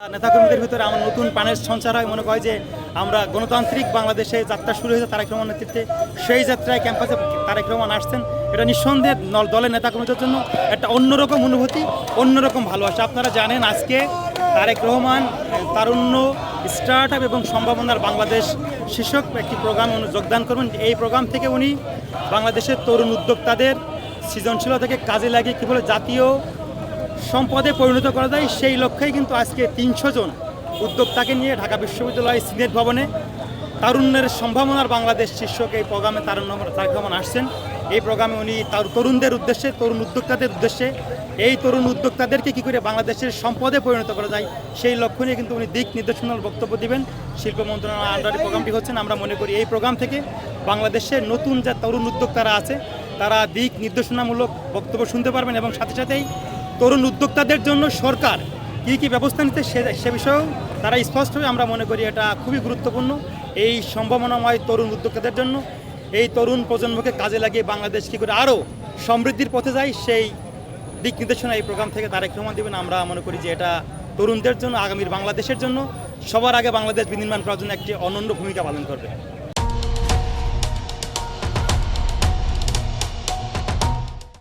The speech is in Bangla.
নেতাকর্মীদের ভিতরে আমার নতুন প্রাণের সঞ্চার হয়। মনে হয় যে আমরা গণতান্ত্রিক বাংলাদেশে যাত্রা শুরু হয়েছে তারেক রহমানের নেতৃত্বে। সেই যাত্রায় ক্যাম্পাসে তারেক রহমান আসছেন, এটা নিঃসন্দেহে দলের নেতাকর্মীদের জন্য একটা অন্যরকম অনুভূতি, অন্যরকম ভালোবাসা। আপনারা জানেন আজকে তারেক রহমান তারুণ্য স্টার্ট আপ এবং সম্ভাবনার বাংলাদেশ শীর্ষক একটি প্রোগ্রামে যোগদান করবেন। এই প্রোগ্রাম থেকে উনি বাংলাদেশের তরুণ উদ্যোক্তাদের সৃজনশীলতাকে কাজে লাগিয়ে কী বলে জাতীয় সম্পদে পরিণত করা যায়, সেই লক্ষ্যেই কিন্তু আজকে 300 জন উদ্যোক্তাকে নিয়ে ঢাকা বিশ্ববিদ্যালয় সিনেট ভবনে তারুণ্যের সম্ভাবনার বাংলাদেশ শীর্ষক এই প্রোগ্রামে তারেক রহমান আসছেন। এই প্রোগ্রামে উনি তরুণদের উদ্দেশ্যে, তরুণ উদ্যোক্তাদের উদ্দেশ্যে এই তরুণ উদ্যোক্তাদেরকে কী করে বাংলাদেশের সম্পদে পরিণত করা যায় সেই লক্ষ্য নিয়ে কিন্তু উনি দিক নির্দেশনার বক্তব্য দিবেন। শিল্প মন্ত্রণালয়ের আন্ডারে প্রোগ্রামটি হচ্ছেন। আমরা মনে করি এই প্রোগ্রাম থেকে বাংলাদেশের নতুন যা তরুণ উদ্যোক্তারা আছে তারা দিক নির্দেশনামূলক বক্তব্য শুনতে পারবেন এবং সাথে সাথেই তরুণ উদ্যোক্তাদের জন্য সরকার কী কী ব্যবস্থা নিতে সে বিষয়েও তারা স্পষ্ট হয়ে আমরা মনে করি এটা খুবই গুরুত্বপূর্ণ। এই সম্ভাবনাময় তরুণ উদ্যোক্তাদের জন্য এই তরুণ প্রজন্মকে কাজে লাগিয়ে বাংলাদেশ কী করে আরও সমৃদ্ধির পথে যায় সেই দিক নির্দেশনা এই প্রোগ্রাম থেকে তারেক রহমান দেবেন। আমরা মনে করি যে এটা তরুণদের জন্য, আগামীর বাংলাদেশের জন্য, সবার আগে বাংলাদেশ বিনির্মাণ করার জন্য একটি অনন্য ভূমিকা পালন করবে।